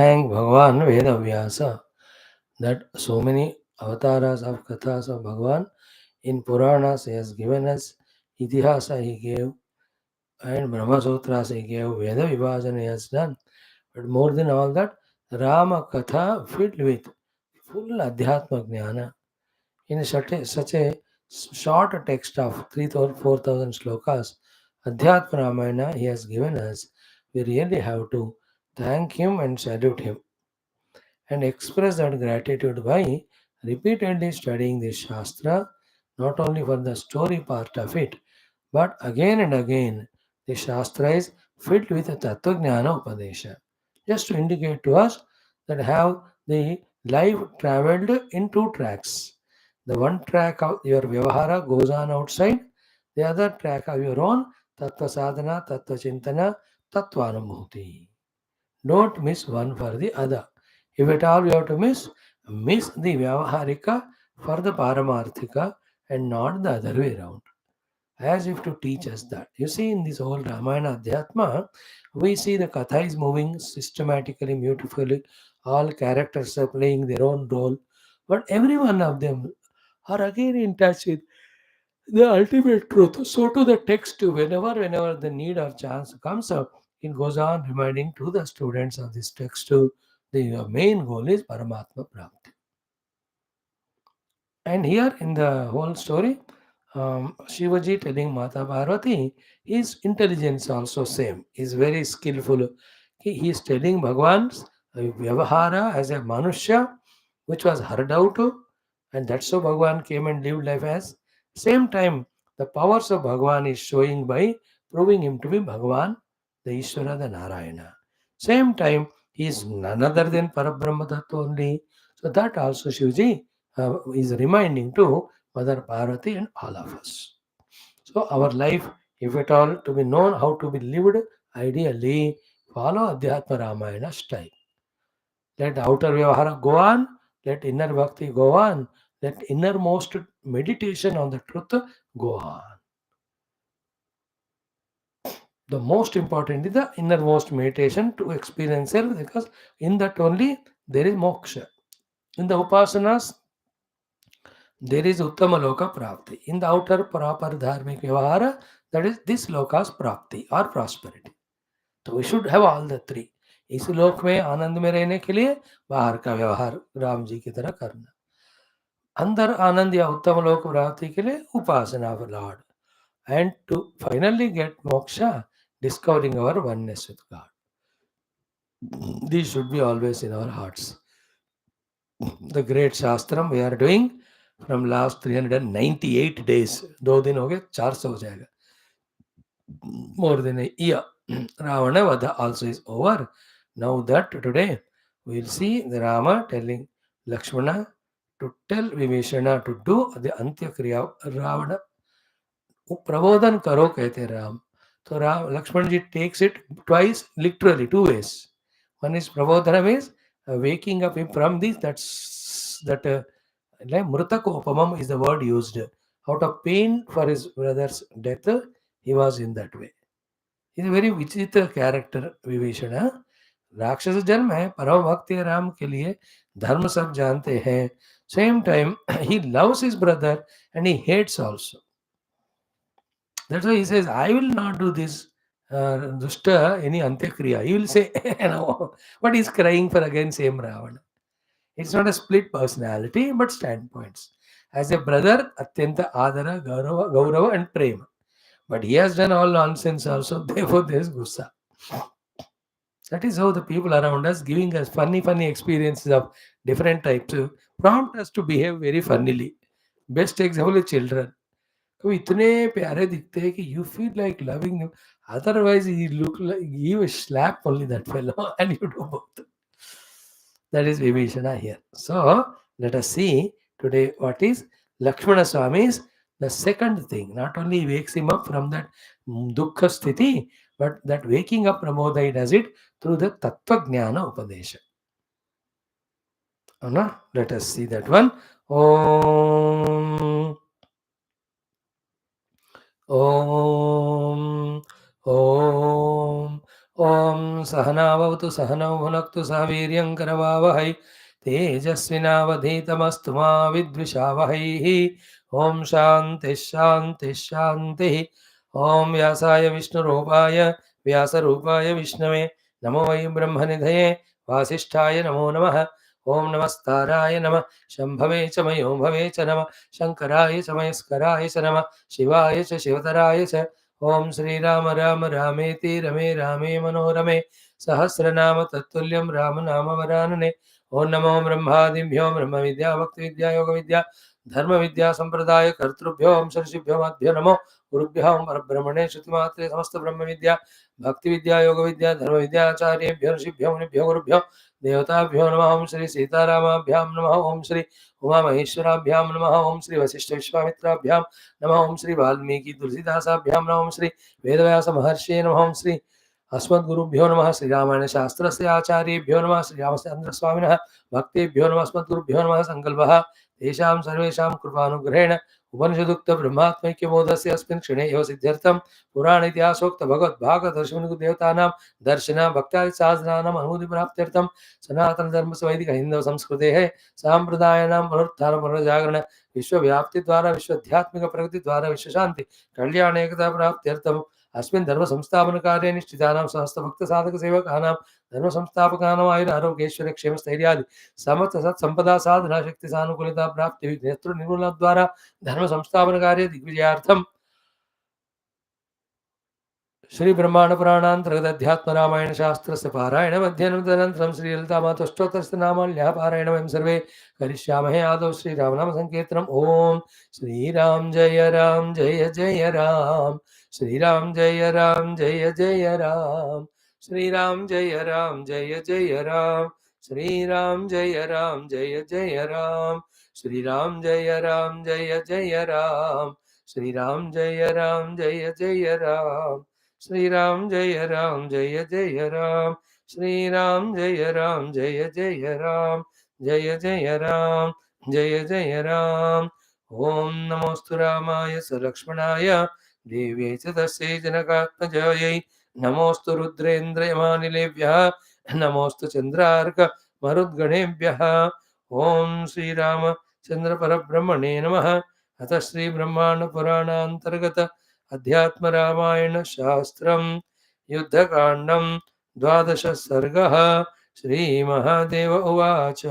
thank Bhagavan Veda Vyasa that so many avatars of kathas of Bhagavan in Puranas he has given us, Idihasa he gave, and Brahma Sutras he gave, Veda Vibhashana he has done. But more than all that, Rama Katha filled with full Adhyatma Jnana. In such a short text of 3,000 4,000 slokas, Adhyatma Ramayana he has given us, we really have to thank him and salute him and express that gratitude by repeatedly studying this Shastra, not only for the story part of it, but again and again, the Shastra is filled with a Tattva Jnana Upadesha, just to indicate to us that how the life traveled in two tracks. The one track of your Vyavahara goes on outside, the other track of your own Tattva Sadhana, Tattva Chintana, Tattva Anubhuti. Don't miss one for the other. If at all you have to miss the Vyavaharika for the Paramarthika and not the other way around. As if to teach us that. You see, in this whole Ramayana Adhyatma, we see the Katha is moving systematically, beautifully. All characters are playing their own role. But every one of them are again in touch with the ultimate truth. So to the text, whenever the need or chance comes up, it goes on reminding to the students of this text to the main goal is Paramatma Prapti. And here in the whole story, Shivaji telling Mata Parvati, his intelligence also same. He's very skillful. He is telling Bhagwan's Vyavahara as a Manusya, which was heard out, and that's how Bhagwan came and lived life as. Same time, the powers of Bhagwan is showing by proving him to be Bhagwan, the Ishvara, the Narayana. Same time, he is none other than Parabrahma Tattva only. So that also Shivaji is reminding to Mother Parvati and all of us. So our life, if at all to be known how to be lived, ideally follow Adhyatma Ramayana style. Let outer vyavahara go on, let inner bhakti go on, let innermost meditation on the truth go on. The most important is the innermost meditation to experience self, because in that only there is moksha. In the upasanas, there is Uttama Loka Prapti. In the outer proper dharmic vyavahara, that is this loka's prapti or prosperity. तो we should have all the three. इस लोक में आनंद में रहने के लिए बाहर का व्यवहार राम जी की तरह करना, अंदर आनंद या उत्तम लोक प्राप्ति के लिए उपासना of Lord, and to finally get moksha, discovering our oneness with God. These should be always in our hearts. The great Shastram we are doing from last 398 days. 2 दिन हो गए, 400 हो जाएगा. More than a year. Ravana Vada also is over. Now that today we will see the Rama telling Lakshmana to tell Vibhishana to do the Antyakriya of Ravana. प्रबोधन करो कहते Ram. So Ram, Lakshman ji takes it twice, literally, two ways. One is prabodhana means waking up him from this. That like Mrutakopamam is the word used. Out of pain for his brother's death, he was in that way. He's a very विचित्र character Vibhishan. राक्षस जन्म है, परम भक्त है राम के लिए, धर्म सब जानते हैं. Same time, he loves his brother and he hates also. That's why he says, I will not do this dushta, any antyakriya. He will say, no, but he's crying for again same Ravana. It's not a split personality, but standpoints. As a brother, atyanta adara, gaurava and prema. But he has done all nonsense also, therefore there is gussa. That is how the people around us giving us funny experiences of different types prompt us to behave very funnily. Best example is children. वो इतने प्यारे दिखते हैं कि you feel like loving them. Otherwise, he look like you slap only that fellow and you do both. That is Vibhishana here. So let us see today what is Lakshmana Swami's the second thing. Not only wakes him up from that dukkha sthiti, but that waking up Pramodha he does it through the Tattva Jnana Upadesha. Anna, let us see that one. Om Om Om ओम सहनावतु सहनौ भुनक्तु सह वीर्यं करवावहै तेजस्विनावधीतमस्तु मा विद्विषावहैः। ओम शांति शांति शांति। ओम व्यासाय विष्णुरूपाय व्यासरूपाय विष्णवे नमो वै ब्रह्मनिधये वासिष्ठाय नमो नमः। ओम नमस्ताराय नमः शंभवे च मयो भवे च नमः शंकराय च मयस्कराय च नमः शिवाय च शिवतराय च। ओम श्रीराम राम रामेति रमे रामे मनोरमे सहस्रनाम तत्तुल्यं राम नाम वरानने। ओम नमो ब्रह्मादिभ्यो ब्रह्म विद्या भक्ति विद्या योग विद्या धर्म विद्या संप्रदाय कर्तृभ्यो ओम ऋषिभ्यो मध्यो नमो गुरुभ्यो परब्रह्मणे श्रुतिमात्रे समस्त ब्रह्म विद्या भक्ति विद्या योग विद्या धर्म विद्याचार्येभ्यो ऋषिभ्यो मुनिभ्यो गुरुभ्यो देवताभ्यो नमः। ओम श्री सीतारामाभ्यां नमः। ओम श्री उमा महेश्वराभ्यां नमः। ओम श्री वशिष्ठ विश्वामित्राभ्यां नमः। ओम श्री वाल्मीकि तुलसीदासाभ्यां नमः। ओम श्री वेदव्यास महर्षिये नमः। ओम श्री अस्मद्गुरुभ्यो नमः। श्री रामायण शास्त्रस्य आचार्येभ्यो नमः। श्री रामचंद्र स्वामिनः भक्तेभ्यो नमः। अस्मद्गुरुभ्यो नमः। संकल्पः तेषां सर्वेषां कृपानुग्रहेण उपनिषदुक्त ब्रह्मात्मैक्यबोधस्य अस्मिन् क्षणे एव सिद्ध्यर्थं पुराण इतिहासोक्त भगवद्भागवतर्षिमुनिदेवतानां दर्शन भक्त्यादि साधनानाम् अनुभूतिप्राप्त्यर्थं सनातन धर्म वैदिक हिंदू संस्कृतेः सांप्रदायानां पुनरुत्थान पुनर्जागरण विश्वव्याप्ति द्वारा विश्वध्यात्मिक प्रगति द्वारा विश्वशांति कल्याण एकता प्राप्त्यर्थम् अस्मिन् धर्म संस्थापन कार्ये निष्ठितानां समस्त भक्त साधक सेवकानां धर्म संस्थापकानां आयुर आरोग्य ऐश्वर्य क्षेम स्थैर्यादि समस्त सत्संपदा साधना शक्ति सानुकूलता प्राप्ति विघ्नेत्र निर्मूलन द्वारा धर्म संस्थापन कार्य दिग्विजयार्थम श्री ब्रह्मांड पुराणांतर्गत अध्यात्म रामायण शास्त्र से पारायण अध्ययन तदनन्तरं श्री ललिता मातोष्टोत्तरस्य नामाल्याः पारायण वयं सर्वे करिष्यामहे। आदौ श्री रामनाम संकीर्तनम्। ओम श्री राम जय राम जय जय राम श्री राम जय राम जय जय राम श्री राम जय राम जय जय राम श्री राम जय राम जय जय राम श्री राम जय राम जय जय राम श्री राम जय राम जय जय राम श्री राम जय राम जय जय राम श्री राम जय राम जय जय राम जय जय राम जय जय राम। ओम नमोस्तु रामाय स लक्ष्मणाय देव्यै च तस्यै जनकात्मजायै नमोस्तु रुद्रेन्द्रयमानिलेभ्यः नमोस्तु चन्द्रार्क मरुद्गणेभ्यः। ओम श्रीराम चंद्र परब्रह्मणे नमः। अथ श्री ब्रह्मांड पुराणांतर्गत अध्यात्म रामायण शास्त्रम युद्धकांडम 12 सर्गः। श्री महादेव उवाच।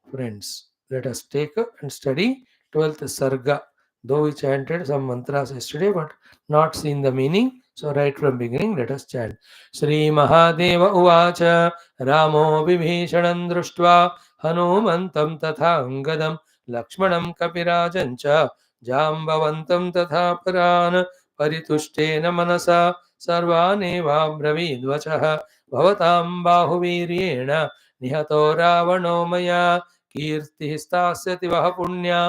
Friends, let us take and study 12th Sarga. Though we chanted some mantras yesterday, but not seen the meaning. So right from beginning, let us chant. Shri Mahadeva Uvacha Ramo Vibhishanam Drushtva Hanumantam Tatha Angadam Lakshmanam Kapirajancha Jambavantam Tatha Paran Paritushtena Manasa Sarvaneva Bravidvachaha Bhavatam Bahuviryena Nihato Ravano Maya कीर्तिः स्थास्यति वः पुण्या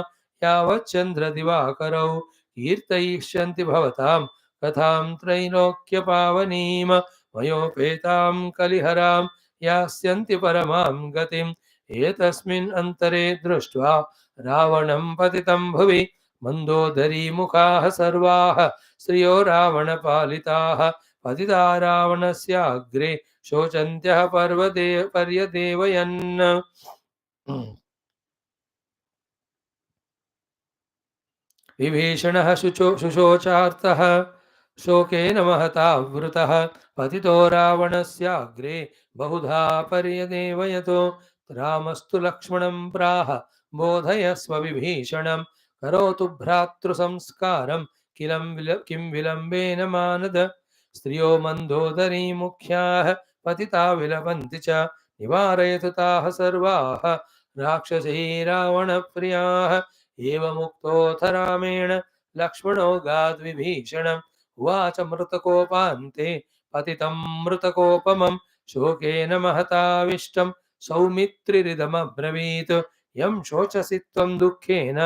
यावच्चन्द्रदिवाकरौ कीर्तयिष्यन्ति भवतां कथां त्रैलोक्यपावनीं मयोपेतां कलिहरां यास्यन्ति परमां गतिम् एतस्मिन् अन्तरे दृष्ट्वा रावणं पतितं भुवि मन्दोदरीमुखाः सर्वाः स्त्रियो रावणपालिताः पतिता रावणस्याग्रे शोचन्त्यः पर्यदेवयन्। विभीषणः शुशोचार्तः शोकेन महता वृतः पतितो रावणस्याग्रे बहुधा पर्यदेवयतो रामस्तु लक्ष्मणं प्राह बोधयस्व विभीषणं करोतु भ्रातृसंस्कारं किं विलम्बेन मानद स्त्रियो मन्दोदरी मुख्याः पतिता विलपन्ति च निवारयतु ताः सर्वाः राक्षसी रावणप्रियाः। एवमुक्तोऽथ रामेण लक्ष्मणो गाद्विभीषणम् उवाच मृतकोपान्ते पतितं मृतकोपमं शोकेन महताविष्टं सौमित्रिरिदमब्रवीत् यं शोचसि त्वं दुःखेन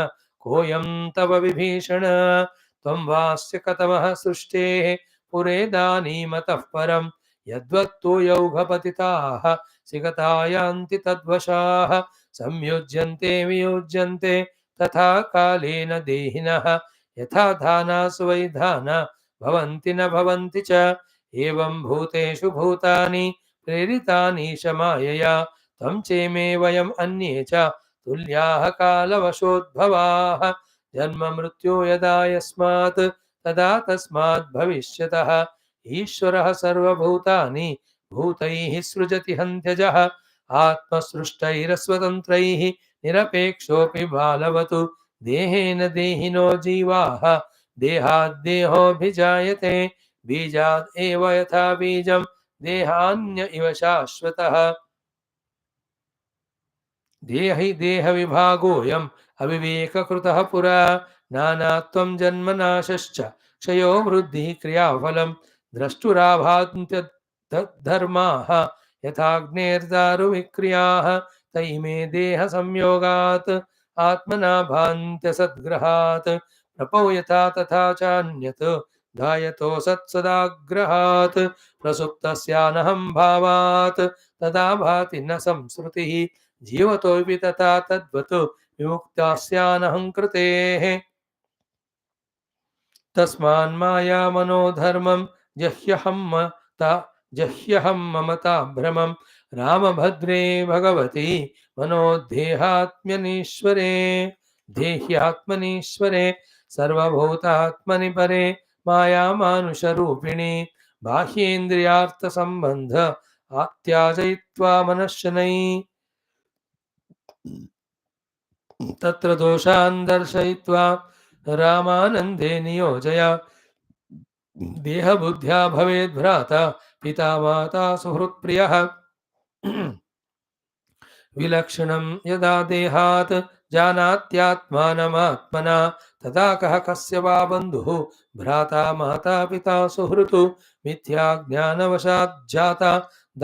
कोऽयं तव विभीषण त्वं वास्य कथमः सृष्टेः पुरेदानीमतः परं यद्वत्तु यौघपतिताः सिगता यान्ति तद्वशाः संयुज्यन्ते वियुज्यन्ते तथा कालेन देहिनः यथा धानासु वै धाना भवन्ति न भवन्ति च एवं भूतेषु भूतानि प्रेरितानि शमायया तं चेमे वयम् अन्ये च तुल्याः कालवशोद्भवाः जन्म मृत्यु यदा यस्मात् तदा तस्मात् भविष्यतः ईश्वरः सर्वभूतानि भूतैः सृजति हन्त्यजः आत्मसृष्टैरस्वतन्त्रैः निरपेक्षोऽपि बालवतु देहेन देहिनो जीवाः देहाद्देहोऽभिजायते बीजात् एव यथा बीजं देहान्य इव शाश्वतः देहि देहविभागोऽयम् अविवेककृतः पुरा नानात्वं जन्मनाशश्च क्षयो वृद्धिः क्रियाफलं द्रष्टुराभान्त्यधर्माः यथाग्नेर्दारुविक्रियाः तैमे देहसंयोगात् आत्मना भान्त्यसद्ग्रहात् प्रपौ यथा तथा चान्यत् धायतो सत्सदाग्रहात् प्रसुप्तस्यानहं भावात् तदा भाति न संसृतिः जीवतोऽपि तथा तद्वत् विमुक्तास्यानहं कृतेः तस्मान्मायामनोधर्मं जह्यहं ममता भ्रमं रामभद्रे भगवती मनोदेहात्म्यनीश्वरे देह्यात्मनीश्वरे सर्वभूतात्मनि परे मायामानुषरूपिणि बाह्येन्द्रियार्थसम्बन्ध आत्याजयित्वा मनश्शनैः तत्र दोषान् दर्शयित्वा रामानन्दे नियोजय देहबुद्ध्या भवेद् भ्राता पिता माता सुहृत्प्रियः विलक्षणं यदा देहात् जानात्यात्मानमात्मना तदा कः कस्य वा बन्धुः भ्राता माता पिता सुहृतु मिथ्या ज्ञानवशात् जाता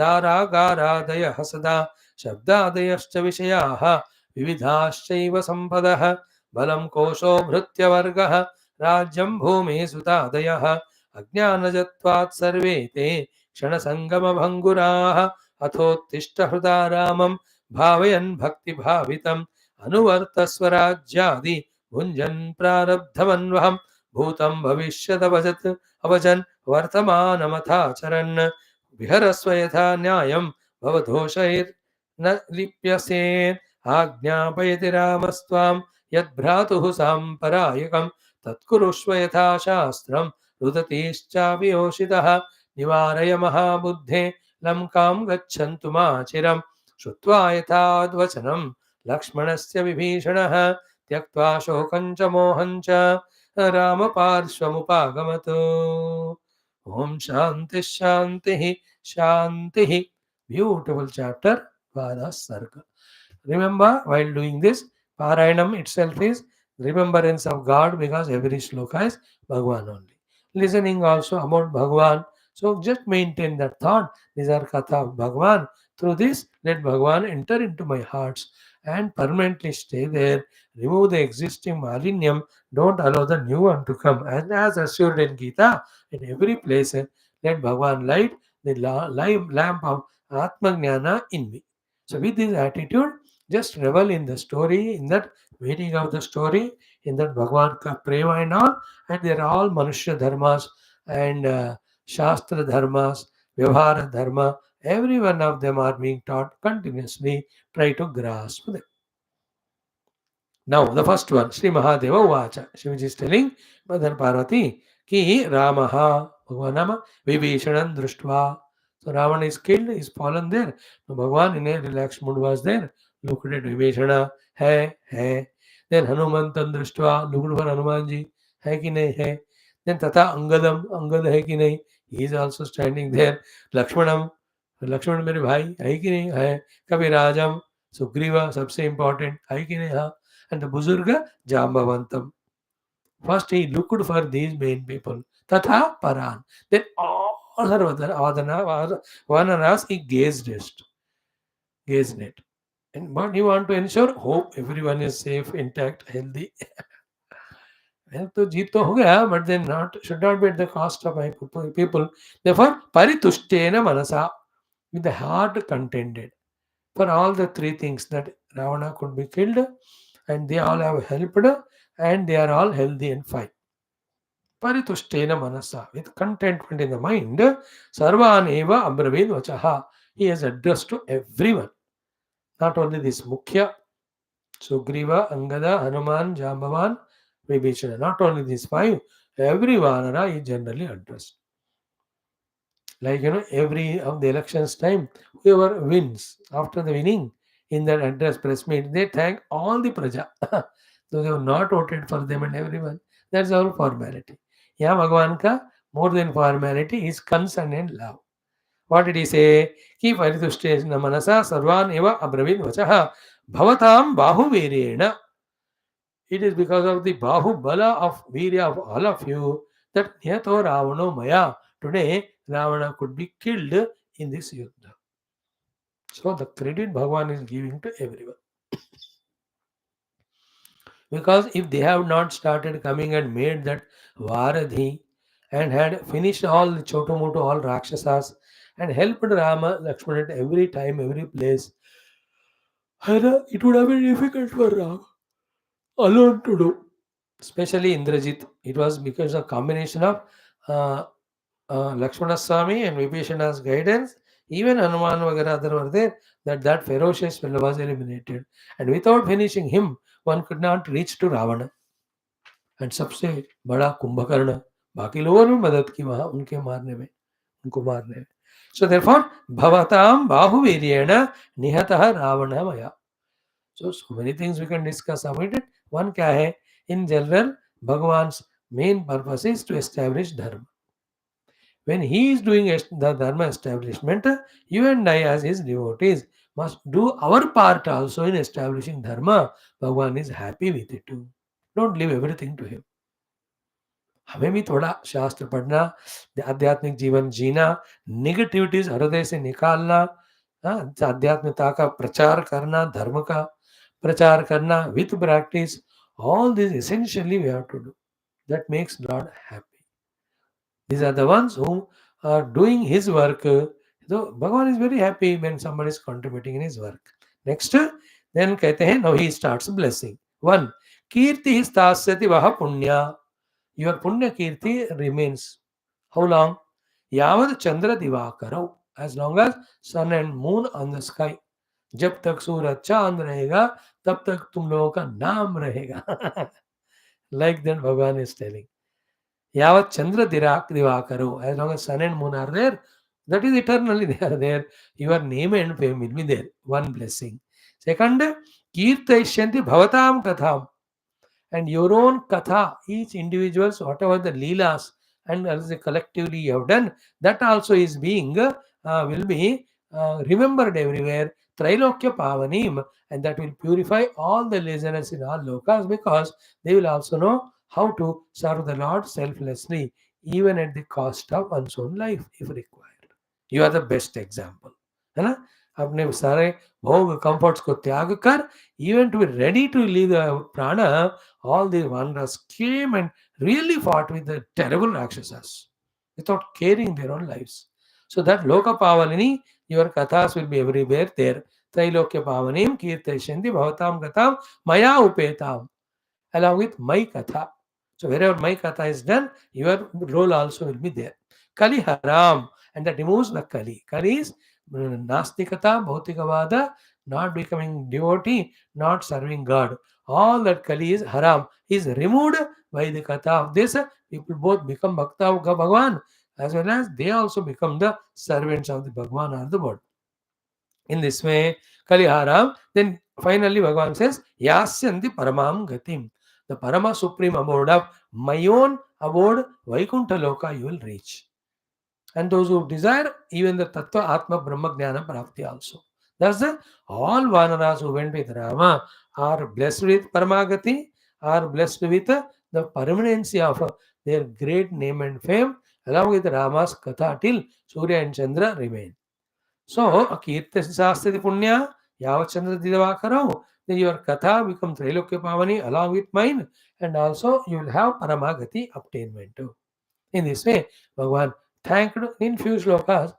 दारागारादयः सदा शब्दादयश्च विषयाः विविधाश्चैव सम्पदः बलं कोशो भृत्यवर्गः राज्यं भूमिः सुतादयः अज्ञानजत्वात् सर्वे ते क्षणसङ्गमभङ्गुराः अथोत्तिष्ठ हृदा रामं भावयन् भक्तिभावितम् अनुवर्तस्वराज्यादि भुञ्जन् प्रारब्धमन्वहं भूतं भविष्यदवजत् अवजन् वर्तमानमथाचरन् विहरस्व यथा न्यायं भवदोषैर्न लिप्यसे आज्ञापयति रामस्त्वां यद्भ्रातुः साम्परायकं तत्कुरुष्व यथा शास्त्रं रुदतीश्चाभियोषितः निवारय महाबुद्धे लङ्कां गच्छन्तु माचिरं श्रुत्वा यथाद्वचनं लक्ष्मणस्य विभीषणः त्यक्त्वा शोकं च मोहं च रामपार्श्वमुपागमत् ॐ शान्तिः शान्तिः शान्तिः beautiful chapter Vada Sarga. Remember, while doing this, Parayanam itself is remembrance of God because every shloka is Bhagwan only. Listening also about Bhagwan. So just maintain that thought. These are Katha of Bhagwan. Through this, let Bhagwan enter into my hearts and permanently stay there. Remove the existing malinyam. Don't allow the new one to come. And as assured in Gita, in every place, let Bhagwan light the lamp of Atma Jnana in me. So with this attitude, just revel in the story, in that meaning of the story, in that Bhagwan ka prema and all, and they are all Manushya dharmas and Shastra dharmas, Vyavhara dharma, every one of them are being taught continuously. Try to grasp them. Now, the first one, Sri Mahadeva Uvacha. Shivaji is telling Mother Parvati, Ki Ramaha, Bhagavanama, Vibhishanan Drushtva. So Ravana is killed, is fallen there. So Bhagavan in a relaxed mood was there. Looked at Vibhishana, hai. Then Hanumantan Drushtva, looked for Hanumanji, hai ki nahi hai. Then Tata Angad hai ki nahi. He is also standing there. Lakshmanam, Lakshman मेरे भाई है कि नहीं है. Kavirajam, Sugriva, सबसे important है कि नहीं हाँ. And the Buzurga Jambavantam. First he looked for these main people. Tatha Paran. Then all other Vanaras he gazed it. And but he want to ensure hope everyone is safe, intact, healthy. तो जीत तो हो गया, but then should not be at the cost of my people. Therefore, paritustena manasa, with the heart contented. For all the three things that Ravana could be killed, and they all have helped, and they are all healthy and fine. Paritustena manasa, with contentment in the mind, Sarvan eva abravin vachaha. He has addressed to everyone. Not only this Mukhya, Sugriva, Angada, Hanuman, Jambavan, Vibhishana. Not only these five, every Vanara is generally addressed. Like, every of the elections time, whoever wins, after the winning, in that address press meet, they thank all the Praja. Those who have not voted for them and everyone. That's all formality. Yeah, Bhagavan ka more than formality is concern and love. What did he say? Ki paritustena manasa sarvan eva abravin vachaha bhavatam bahuvirena. It is because of the bahubala of virya of all of you that Nyato Ravano Maya. Today, Ravana could be killed in this yuddha. So the credit Bhagavan is giving to everyone. Because if they have not started coming and made that Varadhi and had finished all the Chotomoto, all Rakshasas, and helped Rama, Lakshmana at every time, every place, it would have been difficult for Rama alone to do. Especially Indrajit. It was because of combination of uh, Lakshmana Swami and Vibhishana's guidance. Even Hanuman Vagara other were there, that ferocious fellow was eliminated. And without finishing him, one could not reach to Ravana. And सबसे बड़ा कुंभकर्ण बाकी लोगों ने मदद की वहां उनके मारने में उनको मारने में. So therefore भवताम बाहुवीर्येण निहतः रावणः मया. So many things we can discuss about it. One क्या है? In general, Bhagavan's main purpose is to establish dharma. When he is doing the dharma establishment, you and I as his devotees must do our part also in establishing dharma. Bhagavan is happy with it too. Don't leave everything to him. हमें भी थोड़ा शास्त्र पढ़ना, आध्यात्मिक जीवन जीना, negativities हृदय से निकालना, आध्यात्मिकता का प्रचार करना, धर्म का प्रचार करना with practice. All this essentially we have to do. That makes Lord happy. These are the ones who are doing his work. So Bhagavan is very happy when somebody is contributing in his work. Next, then कहते हैं, now he starts blessing. One, कीर्ति स्थास्यति वह पुण्य. Your punya kirti remains. How long? Yavad chandra divakaro. As long as sun and moon on the sky. जब तक सूरज चांद रहेगा तब तक तुम लोगों का नाम रहेगा. Like that Bhagavan is telling. Yavat chandra divakaro. As long as sun and moon are there, that is eternally they are there. Your name and fame will be there. One blessing. Second, kirtaishyanti bhavatam katham. And your own katha, each individual's, whatever the leelas and as collectively you have done, that also is being, will be remembered everywhere. Trailokya Pavanim, and that will purify all the listeners in all lokas because they will also know how to serve the Lord selflessly, even at the cost of one's own life if required. You are the best example. है ना? अपने सारे भोग comforts को त्याग कर even to be ready to leave the prana, all the wanderers came and really fought with the terrible rakshasas without caring their own lives. So that Loka Pavalini, your kathas will be everywhere there. Trailokya Pavanim, Kirtashanti, Bhavatam Katham, Maya Upetam, along with my katha. So wherever my katha is done, your role also will be there. Kali Haram, and that removes the Kali. Kali is Nastikata, Bhautikavada, not becoming devotee, not serving God. All that Kali is haram is removed by the katha of this. People both become Bhakta of Bhagavan as well as they also become the servants of the Bhagavan or the Lord. In this way, Kali haram. Then finally Bhagavan says, Yasyanti Paramam Gatim. The Parama Supreme abode of my own abode, Vaikuntha Loka, you will reach. And those who desire, even the Tattva Atma Brahma Jnana Prapti also. Thus, all Vanaras who went with Rama are blessed with Paramagati, are blessed with the permanency of their great name and fame, along with Rama's Katha till Surya and Chandra remain. So, Kirta Sastri Punya, Yavachandra Didavakaro, then your Katha becomes Trailokya Pavani along with mine, and also you will have Paramagati obtainment too. In this way, Bhagavan thanked in few shlokas,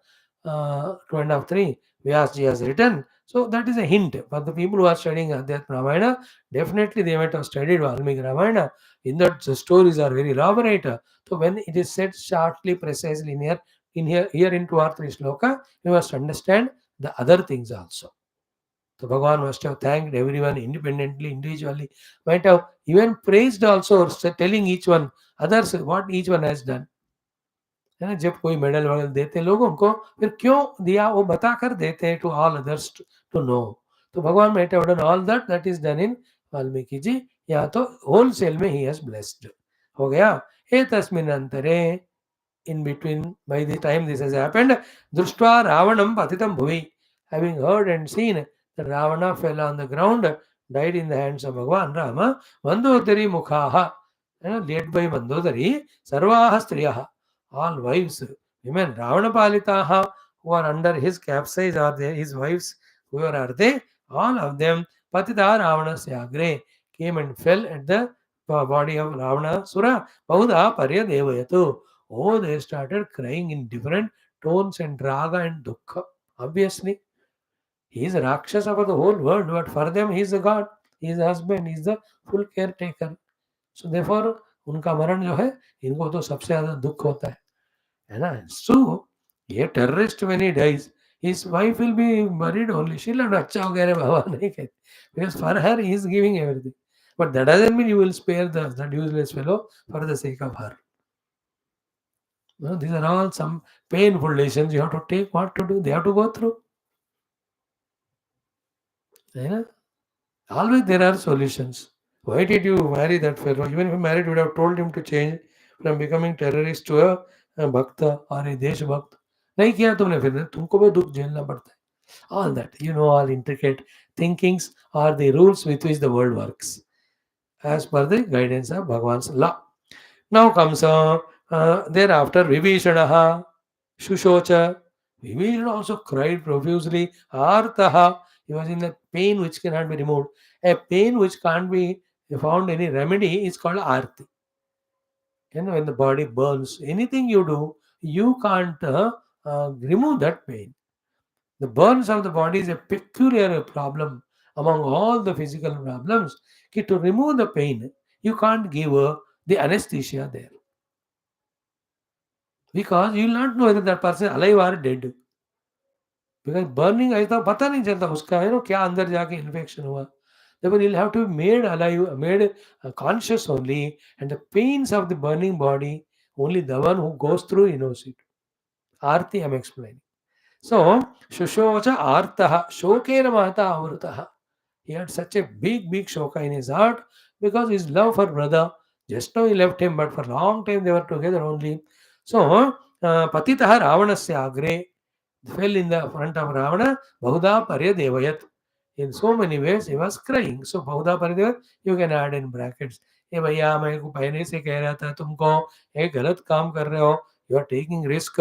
2 and a half, 3, Vyasa has written So that is a hint for the people who are studying Adhyatma Ramayana. Definitely they might have studied Valmiki Ramayana. In that the stories are very elaborate. So when it is said shortly, precisely here in 2 or 3 shloka, you must understand the other things also. So Bhagavan must have thanked everyone independently, individually, might have even praised also, telling each one others what each one has done. है ना, जब कोई medal वेडल देते लोगों को, फिर क्यों दिया वो बताकर देते हैं to all others to know. तो भगवान might have done all that is done in Valmiki ji. यहाँ तो होलसेल में he has blessed. हो गया. ए तस्मिन् अंतरे, in between, by the time this has happened, Društva Ravanam Patitam Bhuvi, having heard and seen that Ravana fell on the ground, died in the hands of Bhagavan Rama, Mandodari Mukhaha, led by Mandodari, Sarvaha Striyaha, all wives, women, Ravana Palitaha, who are under his capsize, are they, his wives, whoever are they, all of them, Patita Ravana Syagre, came and fell at the body of Ravana Sura, Bahuda Parya Devayatu. Oh, they started crying in different tones and raga and dukkha. Obviously, he is a Rakshasa for the whole world, but for them he is a god, he is a husband, he is the full caretaker. So therefore, उनका मरण जो है, इनको तो सबसे ज़्यादा दुख होता है ना? So, ये terrorist when he dies, his wife will be worried only. She'll have अच्छा हो गया रे बाबा, नहीं कहती, because for her he is giving everything. But that doesn't mean you will spare that useless fellow for the sake of her. No, these are all some painful decisions you have to take. What to do? They have to go through. Yeah? Always there are solutions. Why did you marry that fellow? Even if you married, you would have told him to change from becoming terrorist to a bhakta or a desh bhakt. नहीं किया तुमने, फिर तुमको भी दुख झेलना पड़ता है. All that, all intricate thinkings are the rules with which the world works, as per the guidance of Bhagavan's law. Now comes thereafter Vibhishana, Shushocha. Vibhishana also cried profusely. Artaha, he was in a pain which cannot be removed. A pain which can't be found any remedy is called arti. When the body burns, anything you do, you can't remove that pain. The burns of the body is a peculiar problem among all the physical problems. To remove the pain, you can't give the anesthesia there. Because you will not know whether that person is alive or dead. Because burning ऐसा पता नहीं चलता उसका क्या अंदर जाके infection हुआ. Therefore, you'll have to be made alive, made conscious only, and the pains of the burning body, only the one who goes through knows it. Arti, I'm explaining. So, Shushocha Artaha, Shokena Mahata Avrutaha. He had such a big shoka in his heart because his love for brother. Just now he left him, but for a long time they were together only. So, Patitaha Ravanasya Agre, fell in the front of Ravana, Bahuda Parya Devayat. In so many ways he was crying. So, Bahuda Parya Devayat, you can add in brackets. Hey भैया, मैं को पहले से कह रहा था तुमको, एक गलत काम कर रहे हो, you are taking risk,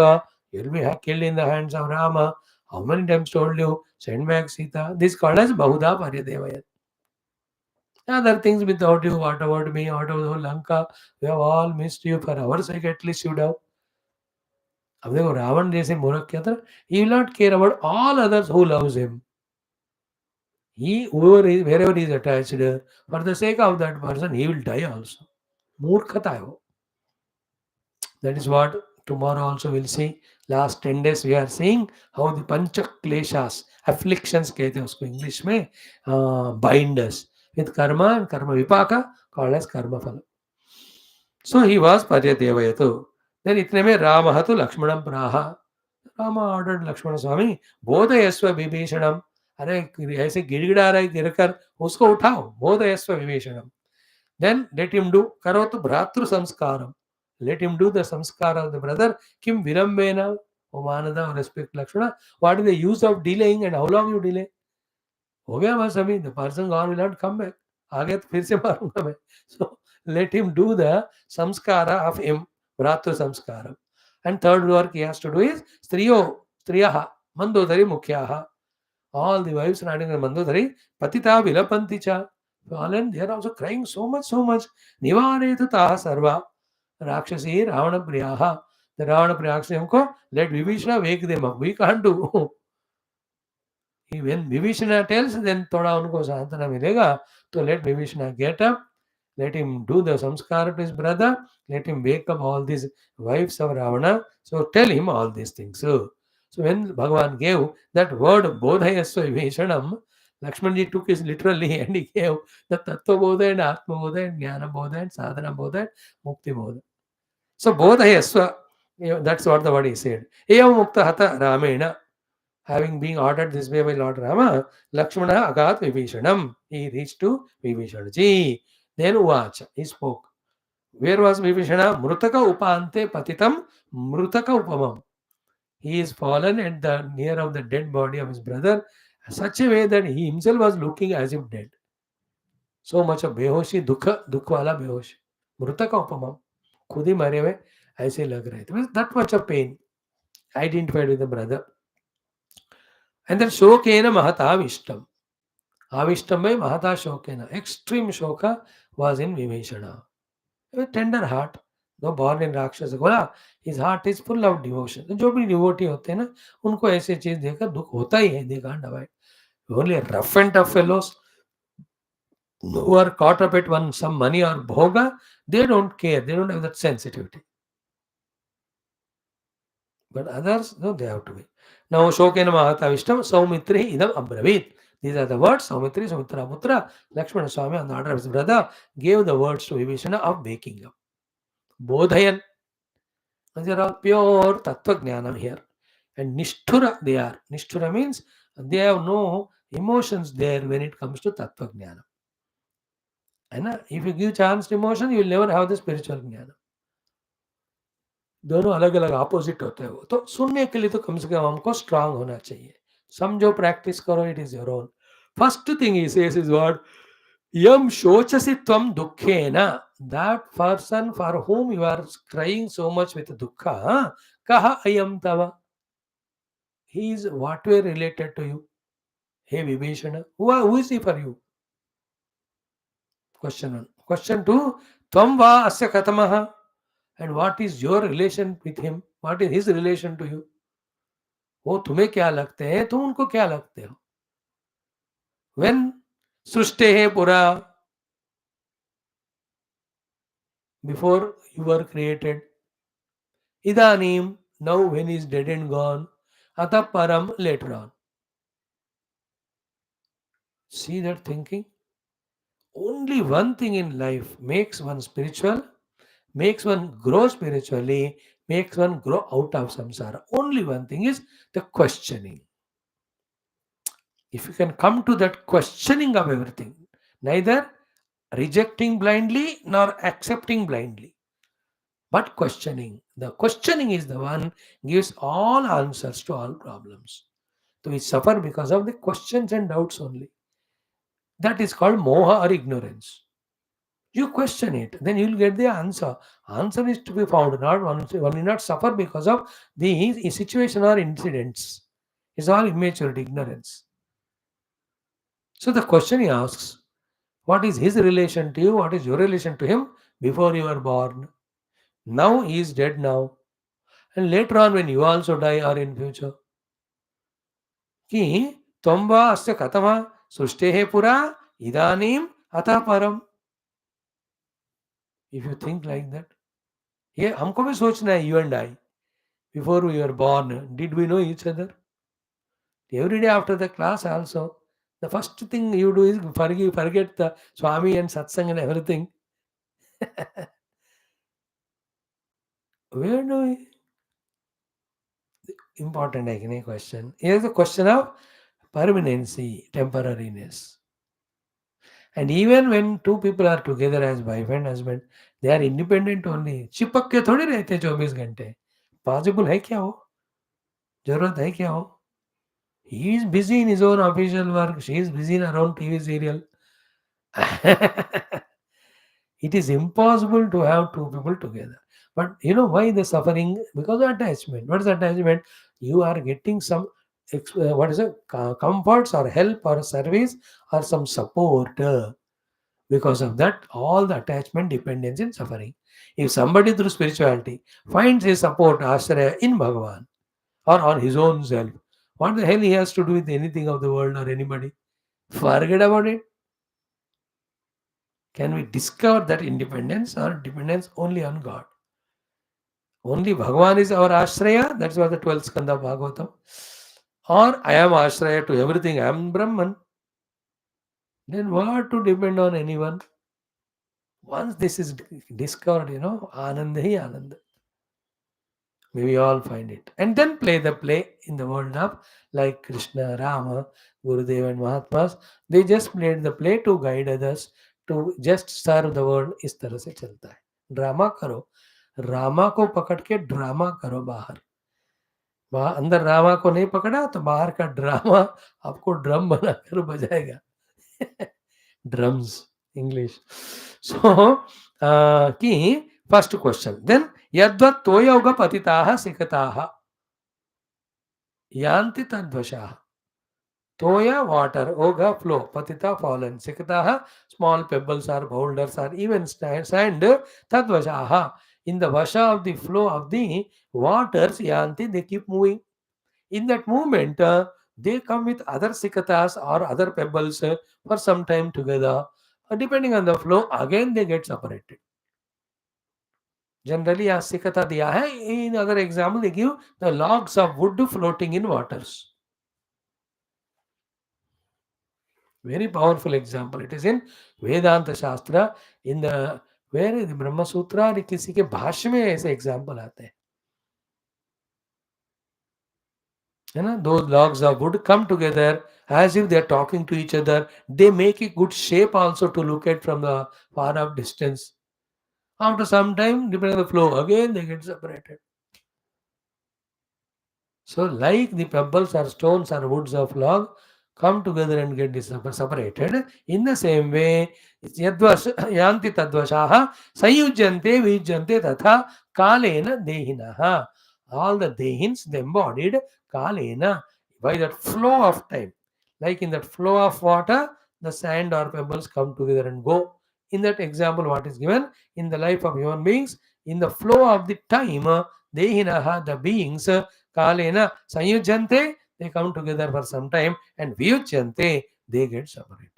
you'll be killed in the hands of Rama. How many times told you, send back Sita? This called as Bahuda Parya Devayat. Other things without you, what about me, what about the whole Lanka? We have all missed you, for our sake at least you have. अब देखो रावण जैसे मूर्ख क्या था, he will not care about all others who loves him. He, wherever he is attached, for the sake of that person, he will die also. मूर्खता है वो. That is what tomorrow also we'll see. Last 10 days we are seeing how the pancha kleshas, afflictions कहते हैं उसको English में, bind us with karma and karma vipaka, called as karma phala. So he was paryadevayatu. Then itne mein Ramaha tu Lakshmanam praha. Rama ordered Lakshmana Swami, bodhayasva vibhishanam. अरे ऐसे गिड़गिड़ा रहा है गिरकर, उसको उठाओ, bodhayasva vibhishanam. Then let him do karotu bhratru samskaram. Let him do the samskara of the brother. Kim virambena, O Manada, respect Lakshmana. What is the use of delaying and how long you delay? हो गया बस अभी, the person gone will not come back. आगे तो फिर से मारूंगा मैं. So let him do the samskara of him, bhratru samskaram. And third work he has to do is striyaha, mandodari mukhyaha. All the wives riding on mandodari, patita vilapanticha. And they are also crying so much. Nivaretu taha sarva. Rakshasi Ravana Priyaha. The Ravana Priyaha, let Vibhishana wake them up. We can't do. When Vibhishana tells, then thoda unko sadhana milega. So let Vibhishana get up, let him do the samskara to his brother, let him wake up all these wives of Ravana. So tell him all these things. So when Bhagavan gave that word Bodhayasva Vibhishanam, Lakshmanji took it literally and he gave the Tattva Bodha and Atma Bodha and Jnana Bodha and Sadhana Bodha and Mukti Bodha. So Bodhayasva, that's what the word he said. Evam Mukta Hata Ramena. Having been ordered this way by Lord Rama, Lakshmana agat Vibhishanam. He reached to Vibhishanaji. Then Uvacha, he spoke. Where was Vibhishana? Mrutaka upante patitam mrutaka upamam. He is fallen at the near of the dead body of his brother, such a way that he himself was looking as if dead. So much of behoshi, dukh wala behoshi. Mrutaka upamam. खुद ही मरे हुए ऐसे लग रहे थे. That much of pain identified with the brother. And then Shokena Mahata Avishtam. Avishtam by Mahata Shokena. Extreme Shoka was in Vibhishana. A tender heart, though born in Rakshasa Gola, his heart is full of devotion. जो भी devotee होते हैं ना, उनको ऐसे चीज देखकर दुख होता ही है. They can't avoid. Only rough and tough fellows who are caught up at some money or bhoga, they don't care. They don't have that sensitivity. But others, no, they have to be. Now, Shokena Mahata Vishtam, Saumitri Idam Abravit. These are the words. Saumitri, Sumitra Putra, Lakshmana Swami, on the order of his brother, gave the words to Vibhishana of waking up. Bodhayan. And they are all pure Tattva Jnanam here. And Nishthura they are. Nishthura means they have no emotions there when it comes to Tattva Jnanam. And if you give chance to emotion, you will never have the spiritual Jnana. दोनों अलग अलग opposite होते हैं वो तो सुनने के लिए तो कम से कम हमको स्ट्रांग होना चाहिए समझो प्रैक्टिस करो it is your own first thing he says is what यम शोचसि त्वम दुःखेन that person for whom you are crying so much with दुःख कह अयम तव he is what way related to you hey Vibhishan who is he for you question 1 question 2 त्वम वा अस्य कथमः and what is your relation with him what is his relation to you वो तुम्हें क्या लगते हैं तुम उनको क्या लगते हो when सृष्टेः पुरा before you were created idanim now when he is dead and gone atah param later on see that thinking only one thing in life makes one spiritual makes one grow spiritually, makes one grow out of samsara. Only one thing is the questioning. If you can come to that questioning of everything, neither rejecting blindly nor accepting blindly, but questioning. The questioning is the one gives all answers to all problems. So we suffer because of the questions and doubts only. That is called moha or ignorance. You question it, then you will get the answer. Answer is to be found. Not one will not suffer because of the situation or incidents. It's all immaturity, ignorance. So the question he asks, what is his relation to you? What is your relation to him before you were born? Now he is dead now. And later on when you also die or in future. Ki Tomba asya katama sustehe pura idanim atha param. If you think like that, ये हमको भी सोचना है you and I before we were born did we know each other every day after the class also the first thing you do is forget the Swami and satsang and everything where do we important again question here's the question of permanency temporariness and even when two people are together as wife and husband they are independent only चिपक के थोड़ी रहते 24 घंटे possible है क्या हो जरूरत है क्या हो he is busy in his own official work she is busy in her own TV serial it is impossible to have two people together but you know why the suffering because of attachment what is attachment you are getting some what is it comforts or help or service or some support because of that all the attachment dependence in suffering if somebody through spirituality finds his support ashraya in Bhagavan or on his own self What the hell he has to do with anything of the world or anybody? Forget about it. Can we discover that independence or dependence only on God? Only Bhagavan is our Ashraya. That's what the 12th Skanda Bhagavatam. Or I am Ashraya to everything. I am Brahman. Then what to depend on anyone? Once this is discovered, Ananda hi Ananda. May we all find it. And then play the play in the world of like Krishna, Rama, Gurudev and Mahatmas. They just played the play to guide others, to just serve the world. इस तरह से चलता है. Drama करो. रामा को पकड़ के drama करो बाहर. अंदर रामा को नहीं पकड़ा तो बाहर का ड्रामा आपको ड्रम बनाकर बजाएगा. Drums, English. So, कि first question. Then, यद्वत् तोयौघ पतिताः सिकताः यान्ति तद्वशाः. Toya, water, ogha, flow, patita, fallen, sikataha, small pebbles or boulders or even sand, tadvashaha. In the vasha of the flow of the waters, yanti, they keep moving. In that movement, they come with other sikatas or other pebbles for some time together. Depending on the flow, again they get separated. Generally, as sikata diya hai, in other example, they give the logs of wood floating in waters. Very powerful example. It is in Vedanta Shastra, in the where the Brahma Sutra, किसी के भाष्य में ऐसे example आते हैं. है ना? Those logs of wood come together as if they are talking to each other. They make a good shape also to look at from the far off distance. After some time, depending on the flow, again they get separated. So, like the pebbles or stones or woods of log come together and get separated, in the same way, yanti tadvashaha sayujyante vijyante tatha kalena dehinaha. All the dehins, the embodied, kalena, by that flow of time. Like in that flow of water, the sand or pebbles come together and go. In that example, what is given in the life of human beings, in the flow of the time, dehinaha, the beings, kalena sayujyante, they come together for some time, and vyujyante, they get separated.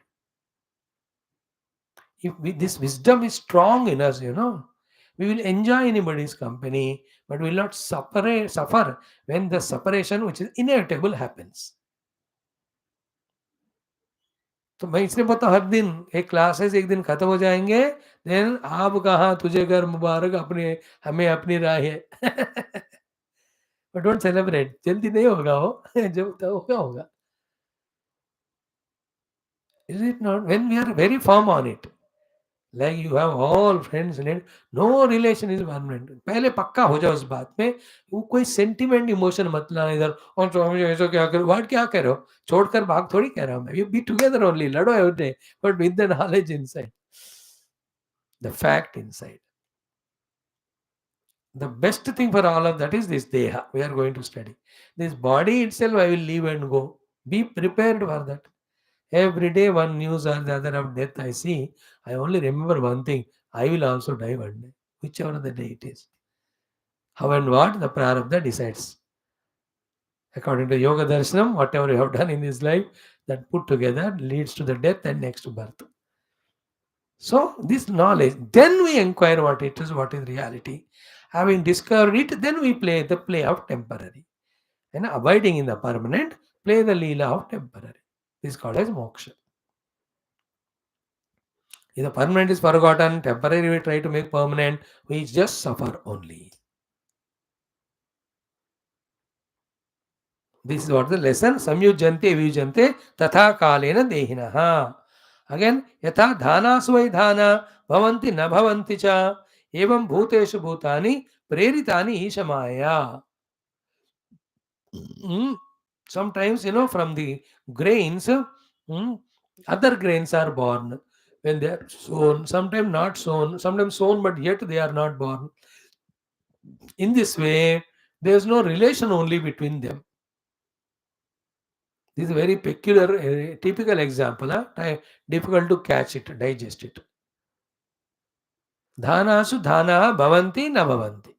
If this wisdom is strong in us, we will enjoy anybody's company, but we will not suffer when the separation, which is inevitable, happens. तो मैं इसलिए बोलता हूँ हर दिन एक classes एक दिन खत्म हो जाएंगे, देन आप कहाँ तुझे घर मुबारक, अपने हमें अपनी राह है. But don't celebrate. जल्दी नहीं होगा वो. जब होगा. Is it not? When we are very firm on it, like you have all friends in it, no relation is permanent. पहले पक्का हो जाओ उस बात में. वो कोई सेंटिमेंट इमोशन मत लाना इधर. और तो मुझे ऐसा क्या करो, व्हाट क्या करो, छोड़कर भाग थोड़ी कह रहा हूँ मैं. You be together only, लड़ो every day, but with the knowledge inside, the fact inside. The best thing for all of that is this deha we are going to study. This body itself I will leave and go. Be prepared for that. Every day one news or the other of death I see, I only remember one thing. I will also die one day, whichever the day it is. How and what the prarabdha decides. According to Yoga Darshanam, whatever you have done in this life, that put together leads to the death and next birth. So this knowledge, then we inquire what it is, what is reality. Having discovered it, then we play the play of temporary. And abiding in the permanent, play the leela of temporary. This is called as moksha. If the permanent is forgotten, temporary we try to make permanent, we just suffer only. This is what the lesson. Samyujjante vijjante tatha kalena dehinaha. Again, yatha dhanasu vai dhana bhavanti na bhavanti cha evam bhuteshu bhutani preritani ishamaya. Sometimes, from the grains, other grains are born. When they are sown, sometimes not sown, sometimes sown, but yet they are not born. In this way, there is no relation only between them. This is a very peculiar, typical example. Difficult to catch it, digest it. Dhanasu dhana bhavanti na bhavanti.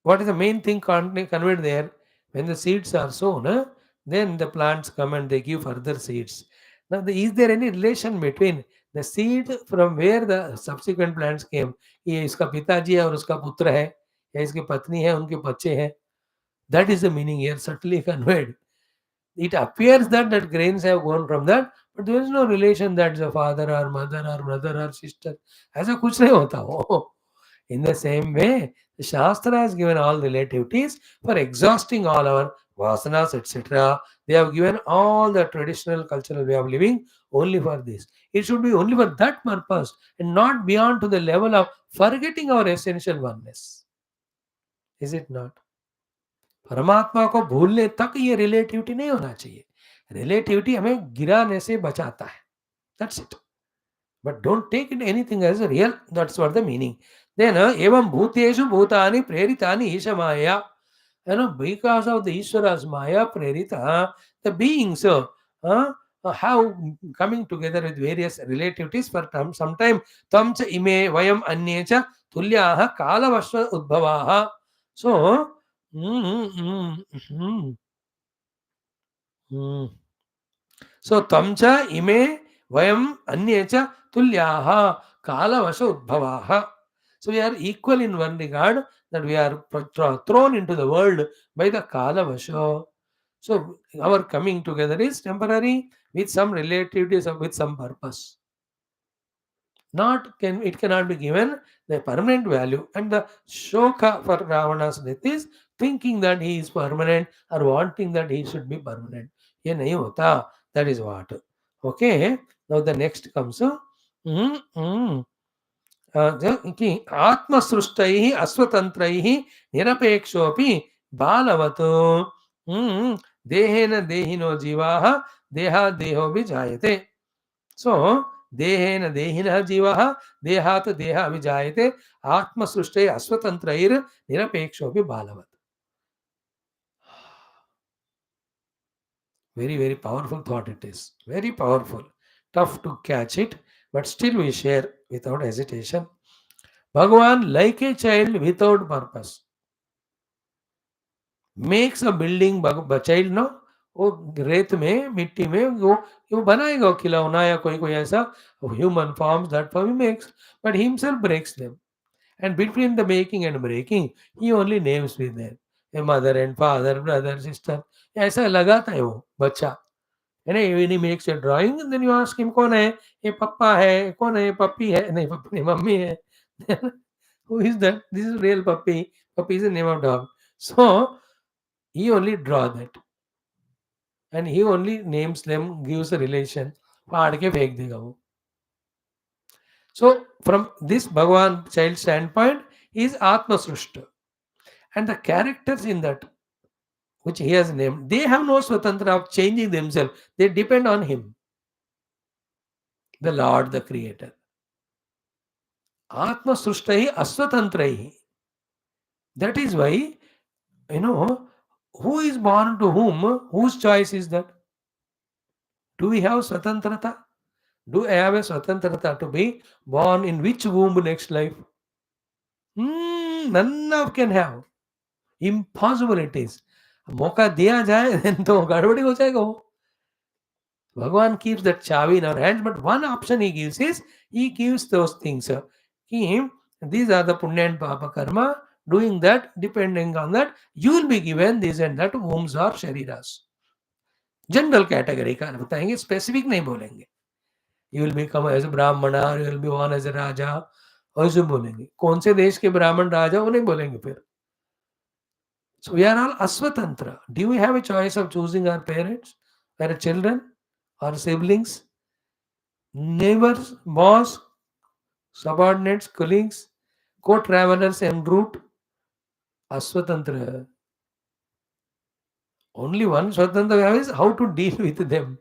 What is the main thing conveyed there? When the seeds are sown, then the plants come and they give further seeds. Now, is there any relation between the seed from where the subsequent plants came? ये इसका पिताजी है और उसका पुत्र है, या इसकी पत्नी है उनके बच्चे हैं? That is the meaning here, subtly conveyed. It appears that grains have gone from that, but there is no relation that the father or mother or brother or sister. ऐसा कुछ नहीं होता हो. In the same way, the Shastra has given all relativities for exhausting all our vasanas, etc. They have given all the traditional cultural way of living only for this. It should be only for that purpose and not beyond to the level of forgetting our essential oneness. Is it not? परमात्मा को भूलने तक ये relativity नहीं होना चाहिए. Relativity हमें गिराने से बचाता है. That's it. But don't take it anything as a real. That's what the meaning. Then evam bhuteshu bhutani preritani isha maya. Because of the Ishvara's maya prerita, the beings have coming together with various relativities for some time. Tamcha ime vayam anyecha tulyaha kalavasha udbhavaha. So, so tamcha ime vayam anyecha tulyaha kalavasha udbhavaha. So we are equal in one regard, that we are thrown into the world by the kalavasha. So our coming together is temporary with some relativities or with some purpose. It cannot be given the permanent value. And the shoka for Ravana's death is thinking that he is permanent or wanting that he should be permanent. Ye nahi hota. That is what. Okay. Now the next comes. आत्मसृष्टैः अस्वतन्त्रैः निरपेक्षोऽपि बालवत् देहेन देहिनो जीवाः देहात् देहो विजायते. So देहेन देहिनः जीवः देहात् देहः विजायते आत्मसृष्टैः अस्वतन्त्रैः निरपेक्षोऽपि बालवत्. Very, very powerful thought it is. Very powerful. Tough to catch it, but still we share without hesitation. Bhagavan, like a child without purpose, makes a building. Child no, वो रेत में मिट्टी में वो बनाएगा खिलौना या कोई ऐसा human forms, that form he makes, but he himself breaks them. And between the making and breaking, he only names with them a mother and father, brother, sister. ऐसा लगाता है वो बच्चा. And when he makes a drawing, and then you ask him, कौन है? ये पप्पा है, कौन है? पप्पी है? नहीं, पप्पी नहीं, मम्मी है. Who is that? This is real puppy. Puppy is the name of dog. So he only draw that, and he only names them, gives a relation. फाड़ के फेंक देगा वो. So from this Bhagavan child standpoint, he is Atma Srushta, and the characters in that which he has named, they have no swatantra of changing themselves. They depend on him, the Lord, the Creator. Atma Srushtai Aswatantrai. That is why, who is born to whom? Whose choice is that? Do we have swatantrata? Do I have a swatantrata to be born in which womb next life? None of can have. Impossible it is. मौका दिया जाए then तो गड़बड़ी हो जाएगा वो. Bhagavan keeps that chavi in our hands, but one option he gives is, he gives those things. These are the punya and papa karma. Doing that, depending on that, you will be given this and that wombs or shariras. General category का बताएंगे, specific नहीं बोलेंगे. You will become as a Brahmana, or you will be born as a Raja. ऐसे बोलेंगे. कौन से देश के ब्राह्मण राजा वो नहीं बोलेंगे फिर. So we are all aswatantra. Do we have a choice of choosing our parents, our children, our siblings, neighbors, boss, subordinates, colleagues, co-travelers en route? Aswatantra. Only one swatantra is how to deal with them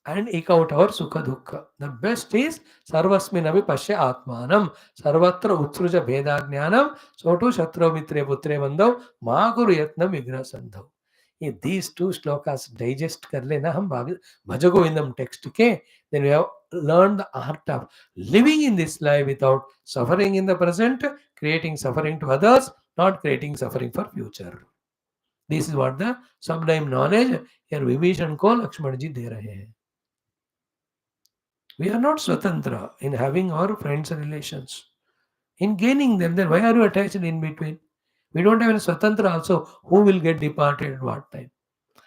and eke out our sukha dukkha. The best is sarvasminavi pasya atmanam sarvatra utsruja bheda jnanam sotu shatra mitre putre bandhav ma kuru yatna vigra sandhav. These two shlokas digest कर लेना हम भज गोविंदम text के, then we have learned the art of living in this life without suffering in the present, creating suffering to others, not creating suffering for future. This is what the sublime knowledge here Vibhishan ko Lakshman ji de rahe hain. We are not swatantra in having our friends and relations. In gaining them, then why are you attached in between? We don't have any swatantra also. Who will get departed at what time?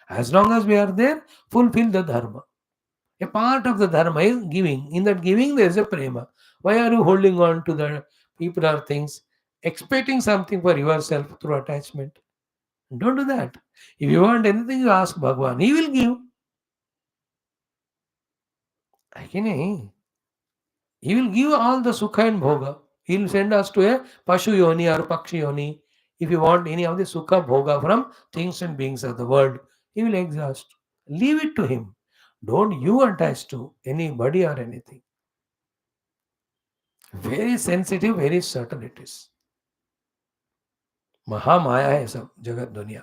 As long as we are there, fulfill the dharma. A part of the dharma is giving. In that giving, there is a prema. Why are you holding on to the people or things, expecting something for yourself through attachment? Don't do that. If you want anything, you ask Bhagwan. He will give. है नहीं? He will give all the sukha and bhoga. He will send us to a pashu yoni or pakshi yoni. If you want any of the sukha bhoga from things and beings of the world, he will exhaust. Leave it to him. Don't you attach to anybody or anything. Very sensitive, very certain it is. Mahamaya है सब जगत दुनिया.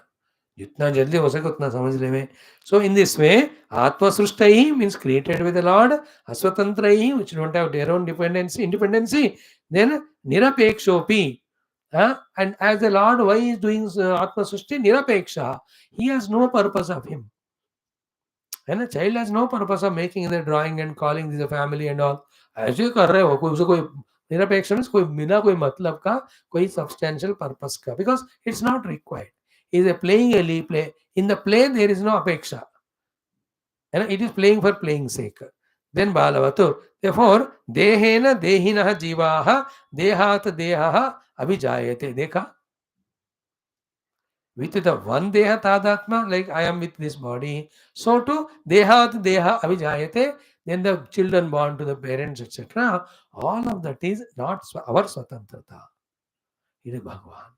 जितना जल्दी हो सके उतना समझ ले. So in this way, Atma Srushtai means created with the Lord, Asvatantrai, which don't have their own independency, then Nirapekshopi. And as the Lord, why he is doing Atma Srushti? Nirapeksha. He has no purpose of him. And a child has no purpose of making the drawing and calling this a family and all. ऐसे कर रहे हो कोई उसे कोई निरपेक्ष means कोई बिना कोई मतलब का कोई सब्सटेंशियल पर्पस का because it's not required. Is a playing a play. In the play there is no apeksha. And it is playing for playing sake. Then Balavatu. Therefore, Dehena Dehinah Jivaha Dehat Dehaha Abhijayate. Dekha? With the one Deha Tadatma, like I am with this body, so too Dehat Deha Abhijayate, then the children born to the parents, etc. All of that is not our Swatantrata. It is Bhagavan.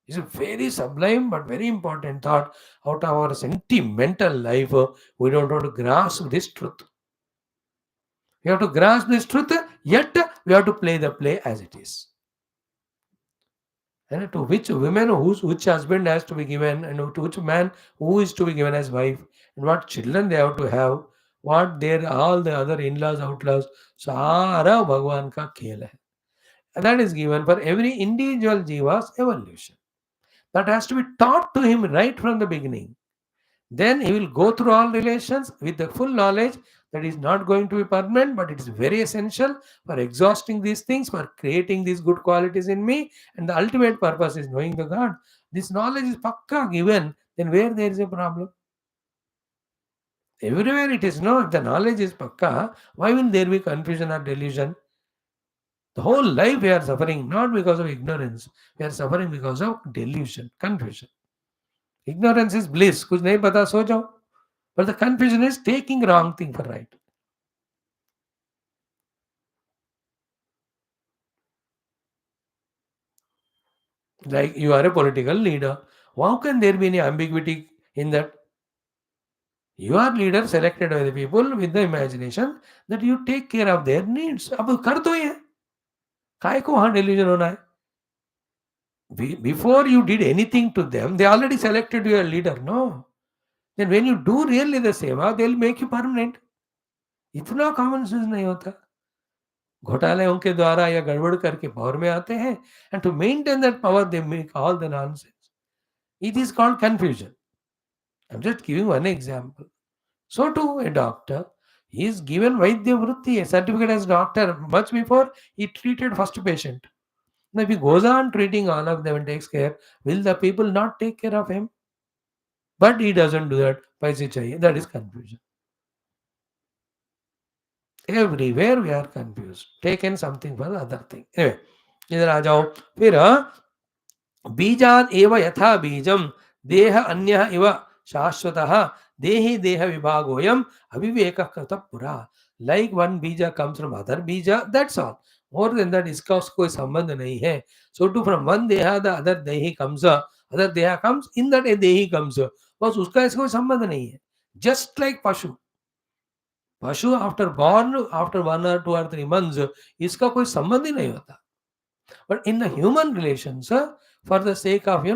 It's a very sublime but very important thought. Out of our sentimental life, we don't want to grasp this truth. We have to grasp this truth, yet we have to play the play as it is. And to which women, which husband has to be given, and to which man who is to be given as wife, and what children they have to have, what their all the other in-laws, outlaws, Sara Bhagwan ka khel hai. And that is given for every individual jiva's evolution. That has to be taught to him right from the beginning. Then he will go through all relations with the full knowledge that is not going to be permanent, but it is very essential for exhausting these things, for creating these good qualities in me. And the ultimate purpose is knowing the God. This knowledge is pakka given, then where there is a problem? Everywhere it is no. If the knowledge is pakka, why will there be confusion or delusion? The whole life we are suffering not because of ignorance. We are suffering because of delusion, confusion. Ignorance is bliss. कुछ नहीं पता सो जाओ. But the confusion is taking wrong thing for right. Like you are a political leader. How can there be any ambiguity in that? You are leader selected by the people with the imagination that you take care of their needs. अब कर दो ये. काय को वहाँ delusion होना है? Before you did anything to them, they already selected you a leader. No. Then when you do really the seva, they'll make you permanent. इतना कॉमन सेंस नहीं होता. घोटाले के द्वारा या गड़बड़ करके पावर में आते हैं, and to maintain that power they make all the nonsense. It is called confusion. I'm just giving one example. So too a doctor, he is given Vaidya Vritti, a certificate as doctor, much before he treated first patient. Now if he goes on treating all of them and takes care, will the people not take care of him? But he doesn't do that. Paise chahiye. That is confusion. Everywhere we are confused. Taken something for the other thing. Anyway, इधर आ जाओ. फिर बीजाद एव यथा बीजम देह अन्यः इव शाश्वतः देहि देह विभागोयम अविवेकः कृतः पुरा. Like one bija comes from other bija, that's all. More than that, इसका उसको कोई संबंध नहीं है. So too from one deha the other dehi comes, other deha comes, in that a dehi comes. बस उसका इसका कोई संबंध नहीं है. Just like Pashu. Pashu after born, after 1 or 2 or 3 months, इसका कोई संबंध ही नहीं होता. But in the human relations, for the sake of,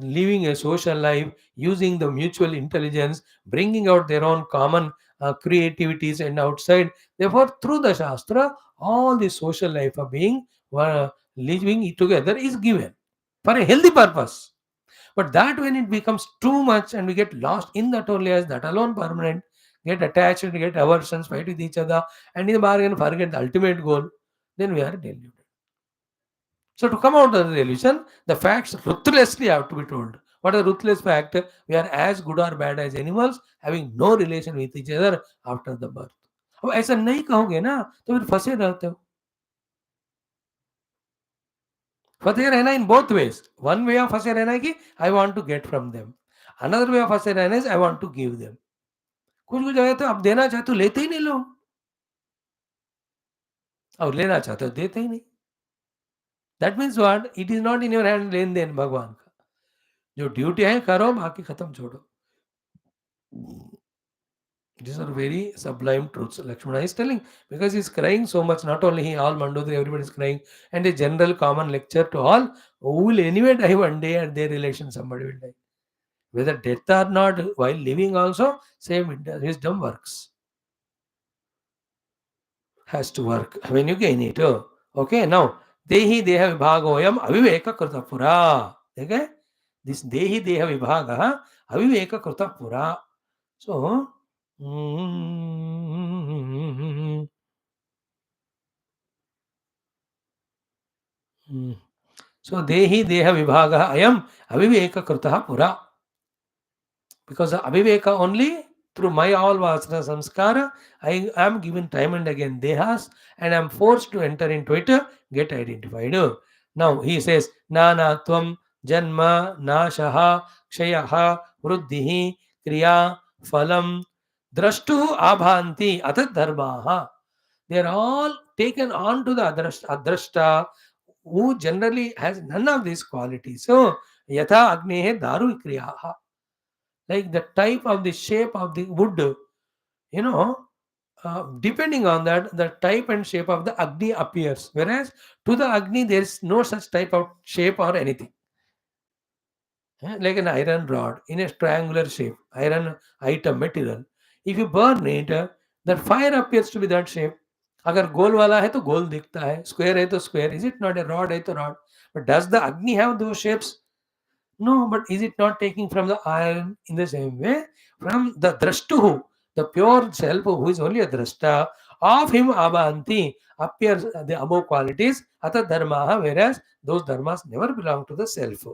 living a social life, using the mutual intelligence, bringing out their own common creativities and outside, therefore through the Shastra, all the social life of being living together is given for a healthy purpose. But that when it becomes too much and we get lost in that only as that alone permanent, get attached, get aversions, fight with each other, and in the bargain forget the ultimate goal, then we are deluded. So to come out of the delusion, the facts ruthlessly have to be told. What is the ruthless fact? We are as good or bad as animals, having no relation with each other after the birth. अब ऐसा नहीं कहोगे ना तो फिर फंसे रहते हो. फंसे रहना in both ways. One way of फंसे रहना है कि I want to get from them. Another way of फंसे रहना is I want to give them. कुछ कुछ जगह तो आप देना चाहते हो लेते ही नहीं लोग, और लेना चाहते हो देते ही नहीं. That means what? It is not in your hand लेन देन भगवान का. जो ड्यूटी है करो, बाकी खत्म छोड़ो. These are very sublime truths. Lakshmana is telling because he's crying so much. Not only he, all Mandodari, everybody is crying, and a general common lecture to all who will anyway die one day, and their relation somebody will die. Whether death or not, while living also, same wisdom works. Has to work when you gain it. Okay, now Dehi Deha Vibhagoyam Aviveka Krita Pura. Okay, this Dehi Deha Vibhaga Aviveka Krita Pura. So. So Dehi Deha Vibhaga Ayam Aviveka Kritaha Pura. Because Aviveka only through my all Vasana Samskara, I am given time and again Dehas, and I am forced to enter into it, get identified. Now he says, Nana Tvam Janma Nashaha Kshayaha Vruddhihi Kriya Phalam Drashtu Abhanti Atat Dharmaha. They are all taken on to the Adrashta, who generally has none of these qualities. So, Yatha Agnehe Daru Kriyaha. Like the type of the shape of the wood, depending on that, the type and shape of the Agni appears. Whereas to the Agni, there is no such type of shape or anything. Like an iron rod in a triangular shape, iron item material. If you burn it, that fire appears to be that shape. अगर गोल वाला है तो गोल दिखता है, square है तो square. Is it not a rod है तो रॉड. बट डज द अग्नि हैव दो shapes? No, but is it not taking from the iron in the same way? From the drashtuhu, the pure self who is only a drashta, of him abhanti appears the above qualities atha dharmaha, whereas those dharmas never belong to the self.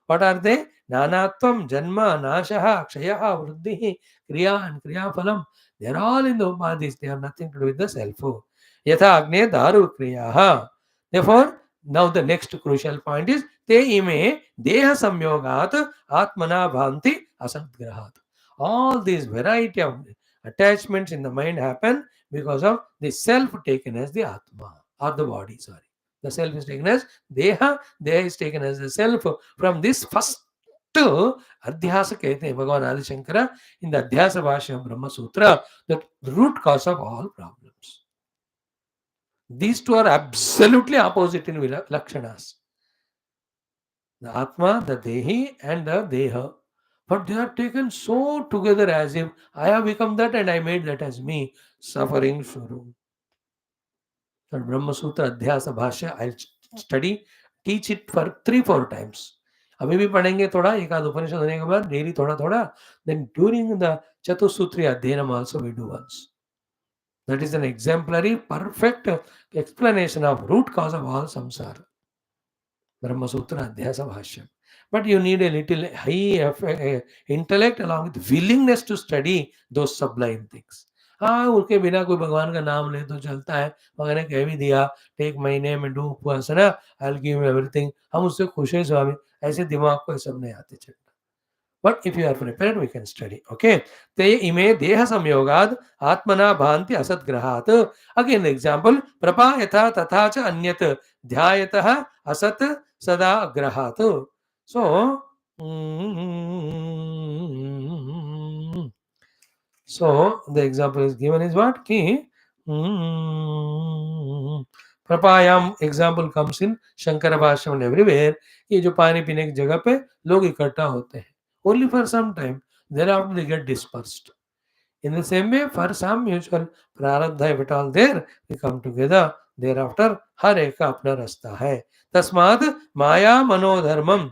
What are they? Nanatvam, janma, nashaha, kshayaha, vruddhihi, kriya and kriya phalam. They are all in the upadhis. They have nothing to do with the self. Yatha agne daru kriyaha. Therefore, now the next crucial point is te ime deha samyogat atmana bhanti asatgrahat. All these variety of attachments in the mind happen because of the self taken as the atma or the body. Sorry, the self is taken as deha. Deha is taken as the self. From this first Adhyasa कहते हैं भगवान आदि Shankara in the Adhyasa Bhashya Brahma Sutra, the root cause of all problems. These two are absolutely opposite in Lakshanas. The Atma, the Dehi, and the Deha. But they are taken so together as if I have become that and I made that as me. Suffering Shuru. That Brahma Sutra Adhyasa Bhashya, I'll study, teach it for 3-4 times. अभी भी पढ़ेंगे थोड़ा, एक आध उपनिषद होने के बाद daily थोड़ा थोड़ा. Then during the Chatusutri Adhyanam also we do once. That is an exemplary, perfect explanation of root cause of all samsara. Brahma Sutra Adhyasa Bhashyam. But you need a little high intellect along with willingness to study those sublime things. हाँ, उनके बिना कोई भगवान का नाम ले तो चलता है. भगवान ने कह भी दिया, take my name and do उपासना, I will give you everything. हम उससे खुश हैं स्वामी. ऐसे दिमाग को सब नहीं आते चलता. But if you are prepared, we can study. Okay. Te ime deha samyogad atmana bhanti asat grahat. Again, example. Prapa yatha tatha cha anyat dhyayatah asat sada grahat. So the example is given is what? Ki प्रपायाम example comes in Shankara Bhashya and everywhere. ये जो पानी पीने की जगह पे लोग इकट्ठा होते हैं. Only for some time, thereafter they get dispersed. In the same way, for some mutual prarabdha, if at all there, we come together. Thereafter, हर एक का अपना रास्ता है. तस्मात् माया मनोधर्मम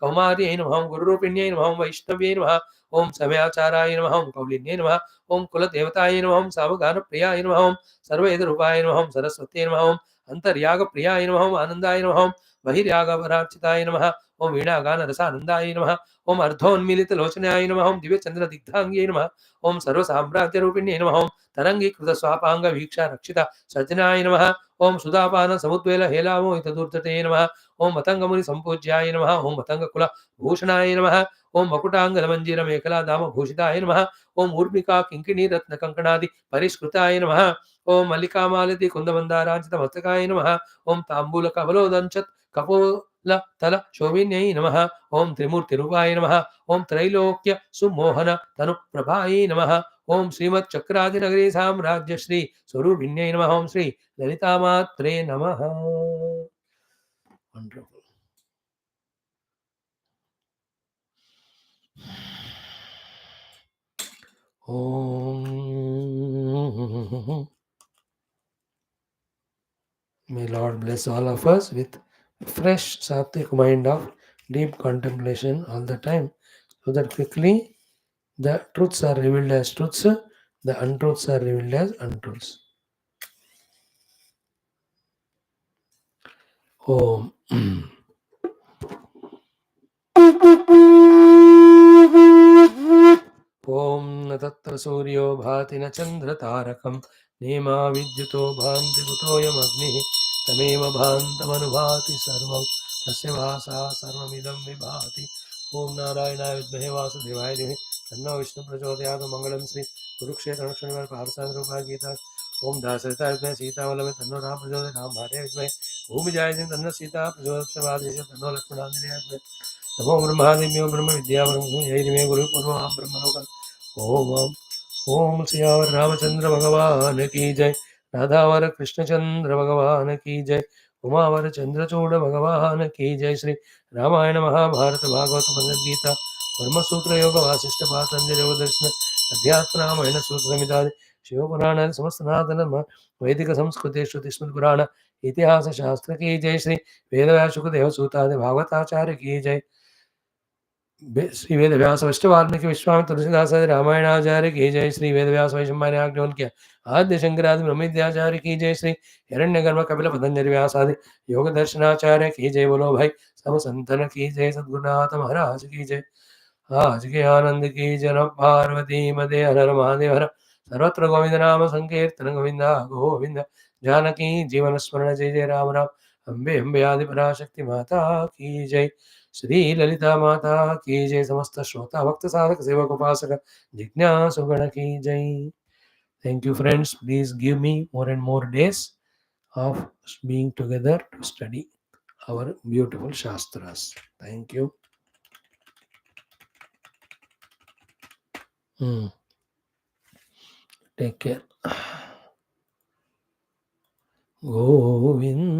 कौमार्यै नमः ॐ गुरुरूपिण्यै नमः ॐ वैष्णव्यै नमः ॐ समयाचाराय नमः ॐ कौलिन्यै नमः ॐ कुलदेवताय नमः ॐ सावगानप्रियाय नमः ॐ सर्ववेदरूपाय नमः ॐ सरस्वत्यै नमः ॐ अन्तर्यागप्रियाय नमः ॐ आनन्दाय नमः ॐ बहिर्यागपरार्चिताय नमः ॐ वीणागानरसानन्दाय नमः ॐ अर्धोन्मीलितलोचनाय नमः ॐ दिव्यचन्द्रदिग्धाङ्ग्यै नमः ॐ सर्वसाम्राज्यरूपिण्यै नमः ॐ तरङ्गीकृतस्वापाङ्गवीक्षा रक्षिता सज्जनाय नमः ॐ सुधापानसमुद्वेल हेलामोहितदूर्धते नमः ॐ मतङ्गमुनिसम्पूज्याय नमः ॐ मतङ्गकुलभूषणाय नमः ॐ मकुटाङ्गदमञ्जीरमेखलादामभूषिताय नमः ॐ ऊर्मिका किङ्किणीरत्नकङ्कणादि परिष्कृताय नमः ॐ मल्लिकामालति कुन्दमन्दाराञ्चितमस्तकाय नमः ॐ ताम्बूलकवलोदञ्चत् कपोलतल शोभिन्यै नमः ॐ त्रिमूर्तिरूपाय नमः ॐ त्रैलोक्य सुमोहन तनुप्रभायै नमः ॐ श्रीमच्चक्रादिनगरी साम्राज्यश्री स्वरूपिण्यै नमः ॐ श्री ललितामात्रे नमः. Wonderful. Om. May Lord bless all of us with fresh sattvic mind of deep contemplation all the time, so that quickly the truths are revealed as truths, the untruths are revealed as untruths. Om. ॐ न तत्र सूर्यो भाति न चन्द्रतारकं नेमा विद्युतो भान्ति कुतोऽयमग्निः तमेव भान्तमनुभाति सर्वं तस्य भासा सर्वमिदं विभाति. ॐ नारायणाय विद्महे वासुदेवाय धीमहि तन्नो विष्णुः प्रचोदयात्. मङ्गलं श्री कुरुक्षेत्रक्षणिवार पार्थसाररूपा गीता. ॐ दासरिताय विद्महे सीतावल्लभे तन्नो राम प्रचोदयात्. रामभार्याय विद्महे भूमिजाय तन्नो सीता प्रचोदयात्. तन्नो लक्ष्मणाञ्जनेय नमो ब्रह्मादिभ्यो ब्रह्म विद्या ब्रह्म गुरु पूर्व ब्रह्मलोकन. ओम ओम सियावर रामचंद्र भगवान की जय. राधावर कृष्णचंद्र भगवान की जय. उमावर चंद्रचूड़ भगवान की जय. श्री रामायण महाभारत भागवत भगवद गीता ब्रह्मसूत्र योग वासिष्ठ पातंजलि योग दर्शन अध्यात्म रामायण सूत्र समिता शिव पुराण समस्त सनातन वैदिक संस्कृति श्रुति स्मृति पुराण इतिहास शास्त्र की जय. श्री वेदव्यास शुकदेव सूतादि भागवताचार्य की जय. श्री वेद व्यास वशिष्ठ वाल्मीकि विश्वामित्र तुलसीदास आदि रामायणाचार्य की जय. श्री वेद व्यास वैशंपायन आद्य शंकरादि ब्रह्म विद्याचार्य की जय. श्री हिरण्यगर्भ कपिल पतंजलि व्यास आदि योग दर्शनाचार्य की जय. बोलो भाई सब संतन की जय. सद्गुरुनाथ महाराज की जय. आज के आनंद की जन पार्वती मदे हर हर महादेव हर. सर्वत्र गोविंद नाम संकीर्तन गोविंदा गोविंद. जानकी जीवन स्मरण जय जय राम राम. अम्बे अम्बे आदि पराशक्ति माता की जय. श्री ललिता माता की जय. समस्त श्रोता भक्त साधक सेवक उपासक जिज्ञासुगण की जय. Thank you friends. Please give me more and more days of being together to study our beautiful Shastras. Thank you. Take care. Govind.